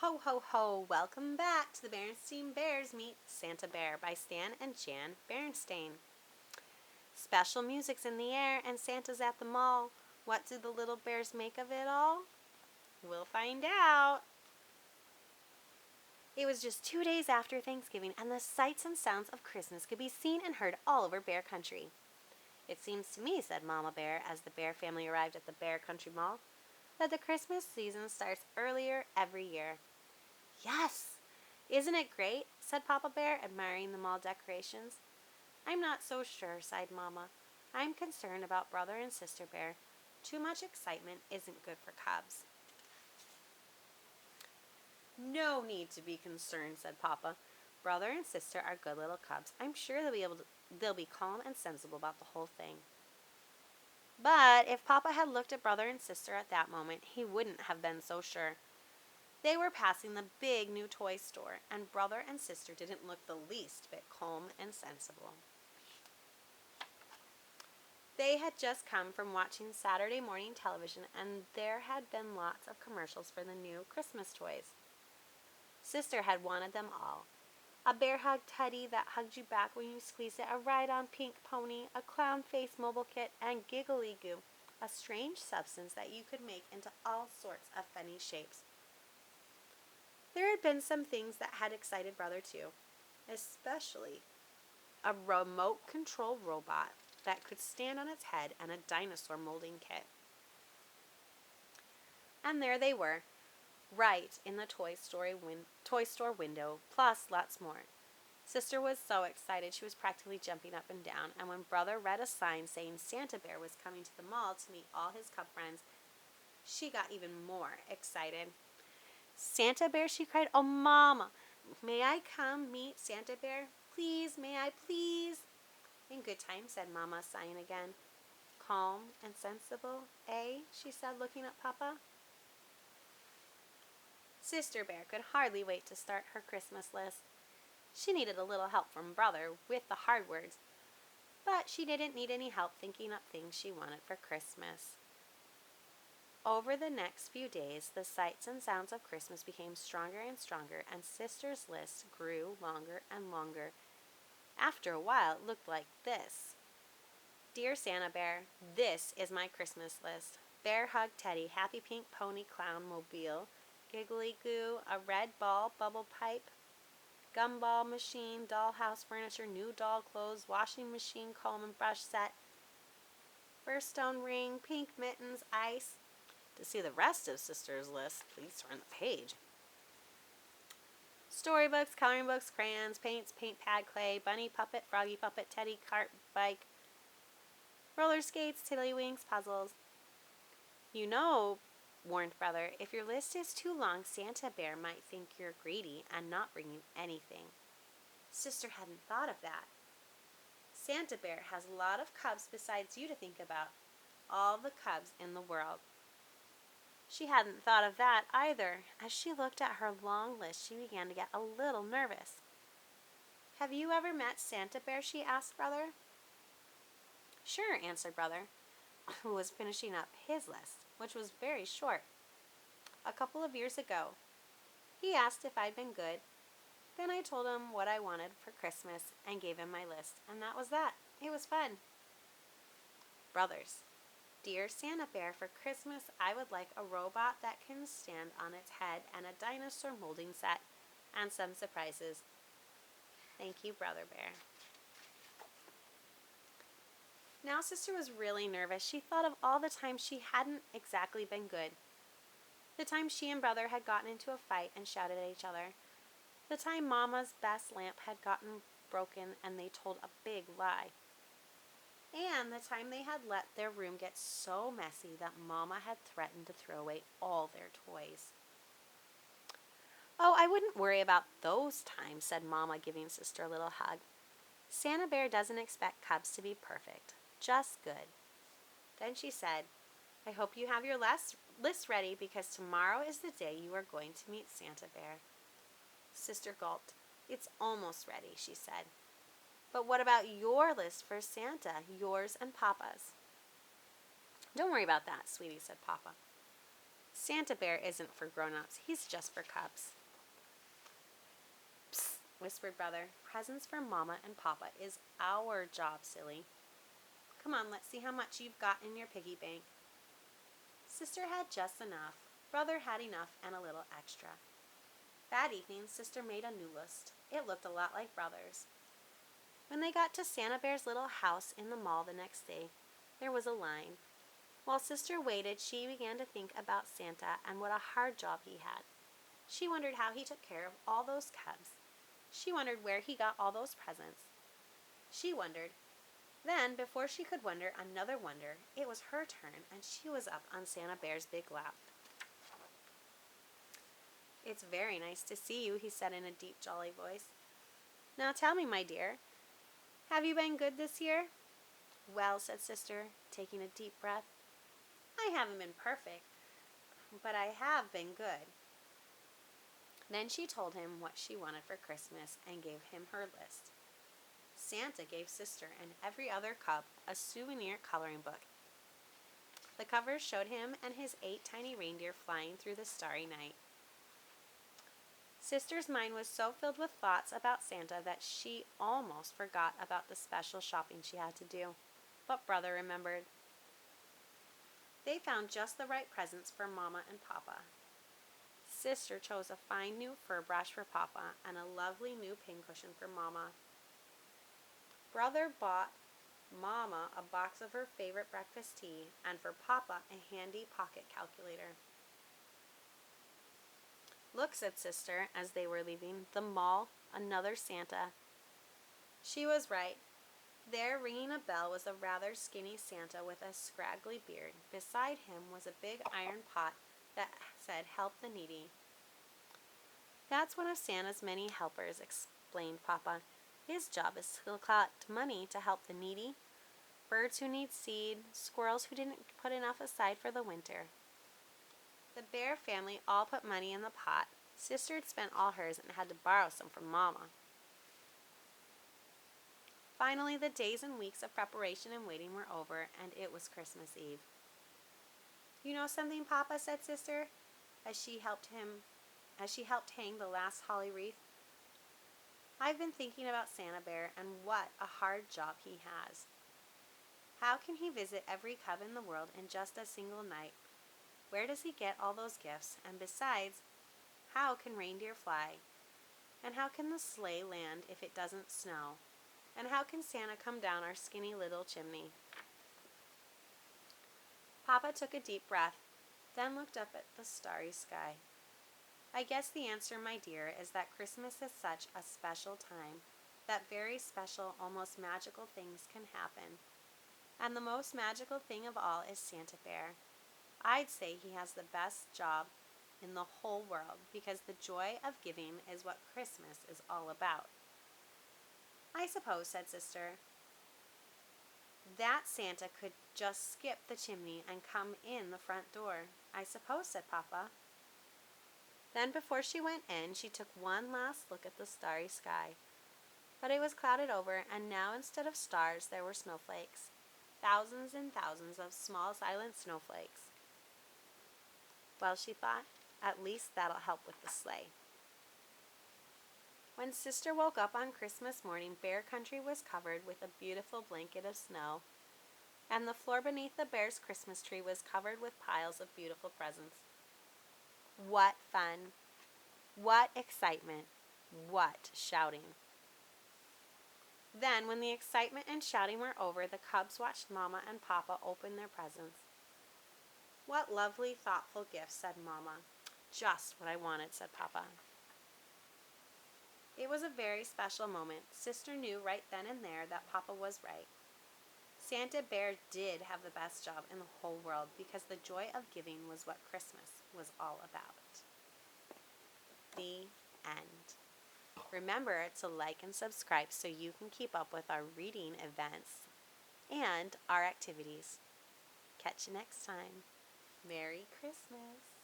Ho, ho, ho! Welcome back to the Berenstain Bears Meet Santa Bear by Stan and Jan Berenstain. Special music's in the air and Santa's at the mall. What do the little bears make of it all? We'll find out. It was just 2 days after Thanksgiving, and the sights and sounds of Christmas could be seen and heard all over Bear Country. It seems to me, said Mama Bear as the Bear family arrived at the Bear Country Mall, that the Christmas season starts earlier every year. Yes! Isn't it great? Said Papa Bear, admiring the mall decorations. I'm not so sure, sighed Mama. I'm concerned about Brother and Sister Bear. Too much excitement isn't good for cubs. No need to be concerned, said Papa. Brother and Sister are good little cubs. I'm sure they'll be calm and sensible about the whole thing. But if Papa had looked at Brother and Sister at that moment, he wouldn't have been so sure. They were passing the big new toy store, and Brother and Sister didn't look the least bit calm and sensible. They had just come from watching Saturday morning television, and there had been lots of commercials for the new Christmas toys. Sister had wanted them all. A bear hug teddy that hugged you back when you squeezed it, a ride-on pink pony, a clown face mobile kit, and Giggly Goo, a strange substance that you could make into all sorts of funny shapes. There had been some things that had excited Brother too, especially a remote control robot that could stand on its head and a dinosaur molding kit. And there they were, right in the toy store window, plus lots more. Sister was so excited she was practically jumping up and down, and when Brother read a sign saying Santa Bear was coming to the mall to meet all his cub friends, she got even more excited. Santa Bear, she cried. Oh, Mama, may I come meet Santa Bear? Please, may I, please? In good time, said Mama, sighing again. Calm and sensible, eh? She said, looking at Papa. Sister Bear could hardly wait to start her Christmas list. She needed a little help from Brother with the hard words, but she didn't need any help thinking up things she wanted for Christmas. Over the next few days, the sights and sounds of Christmas became stronger and stronger, and Sister's list grew longer and longer. After a while, it looked like this. Dear Santa Bear, this is my Christmas list. Bear hug teddy, happy pink pony clown mobile, Giggly Goo, a red ball bubble pipe, gumball machine, dollhouse furniture, new doll clothes, washing machine, comb and brush set, birthstone ring, pink mittens, ice. To see the rest of Sister's list, please turn the page. Storybooks, coloring books, crayons, paints, paint pad, clay, bunny puppet, froggy puppet, teddy, cart, bike, roller skates, tiddlywinks, puzzles. You know, warned Brother, if your list is too long, Santa Bear might think you're greedy and not bring you anything. Sister hadn't thought of that. Santa Bear has a lot of cubs besides you to think about. All the cubs in the world. She hadn't thought of that either. As she looked at her long list, she began to get a little nervous. Have you ever met Santa Bear? She asked Brother. Sure, answered Brother, who was finishing up his list, which was very short. A couple of years ago. He asked if I'd been good. Then I told him what I wanted for Christmas and gave him my list, and that was that. It was fun. Brothers. Dear Santa Bear, for Christmas, I would like a robot that can stand on its head and a dinosaur molding set and some surprises. Thank you, Brother Bear. Now Sister was really nervous. She thought of all the times she hadn't exactly been good. The time she and Brother had gotten into a fight and shouted at each other. The time Mama's best lamp had gotten broken and they told a big lie. And the time they had let their room get so messy that Mama had threatened to throw away all their toys. Oh, I wouldn't worry about those times, said Mama, giving Sister a little hug. Santa Bear doesn't expect cubs to be perfect, just good. Then she said, I hope you have your list ready because tomorrow is the day you are going to meet Santa Bear. Sister gulped. It's almost ready, she said. But what about your list for Santa, yours and Papa's? Don't worry about that, sweetie, said Papa. Santa Bear isn't for grown-ups. He's just for cubs. Psst, whispered Brother. Presents for Mama and Papa is our job, silly. Come on, let's see how much you've got in your piggy bank. Sister had just enough. Brother had enough and a little extra. That evening, Sister made a new list. It looked a lot like Brother's. When they got to Santa Bear's little house in the mall the next day, there was a line. While Sister waited, she began to think about Santa and what a hard job he had. She wondered how he took care of all those cubs. She wondered where he got all those presents. She wondered. Then, before she could wonder another wonder, it was her turn, and she was up on Santa Bear's big lap. "It's very nice to see you," he said in a deep, jolly voice. "Now tell me, my dear, have you been good this year?" "Well," said Sister, taking a deep breath, "I haven't been perfect, but I have been good." Then she told him what she wanted for Christmas and gave him her list. Santa gave Sister and every other cub a souvenir coloring book. The covers showed him and his 8 tiny reindeer flying through the starry night. Sister's mind was so filled with thoughts about Santa that she almost forgot about the special shopping she had to do. But Brother remembered. They found just the right presents for Mama and Papa. Sister chose a fine new fur brush for Papa and a lovely new pincushion for Mama. Brother bought Mama a box of her favorite breakfast tea and for Papa a handy pocket calculator. "Look," said Sister as they were leaving the mall, "another Santa." She was right. There, ringing a bell, was a rather skinny Santa with a scraggly beard. Beside him was a big iron pot that said, "Help the needy." "That's one of Santa's many helpers," explained Papa. "His job is to collect money to help the needy, birds who need seed, squirrels who didn't put enough aside for the winter." The Bear family all put money in the pot. Sister had spent all hers and had to borrow some from Mama. Finally, the days and weeks of preparation and waiting were over, and it was Christmas Eve. "You know something, Papa?" said Sister, as she helped hang the last holly wreath. "I've been thinking about Santa Bear and what a hard job he has. How can he visit every cub in the world in just a single night? Where does he get all those gifts? And besides, how can reindeer fly? And how can the sleigh land if it doesn't snow? And how can Santa come down our skinny little chimney?" Papa took a deep breath, then looked up at the starry sky. "I guess the answer, my dear, is that Christmas is such a special time that very special, almost magical things can happen. And the most magical thing of all is Santa Bear. I'd say he has the best job in the whole world because the joy of giving is what Christmas is all about." "I suppose," said Sister, "that Santa could just skip the chimney and come in the front door." "I suppose," said Papa. Then before she went in, she took one last look at the starry sky. But it was clouded over, and now instead of stars there were snowflakes. Thousands and thousands of small silent snowflakes. "Well," she thought, "at least that'll help with the sleigh." When Sister woke up on Christmas morning, Bear Country was covered with a beautiful blanket of snow, and the floor beneath the Bear's Christmas tree was covered with piles of beautiful presents. What fun! What excitement! What shouting! Then, when the excitement and shouting were over, the cubs watched Mama and Papa open their presents. "What lovely, thoughtful gifts," said Mama. "Just what I wanted," said Papa. It was a very special moment. Sister knew right then and there that Papa was right. Santa Bear did have the best job in the whole world because the joy of giving was what Christmas was all about. The end. Remember to like and subscribe so you can keep up with our reading events and our activities. Catch you next time. Merry Christmas.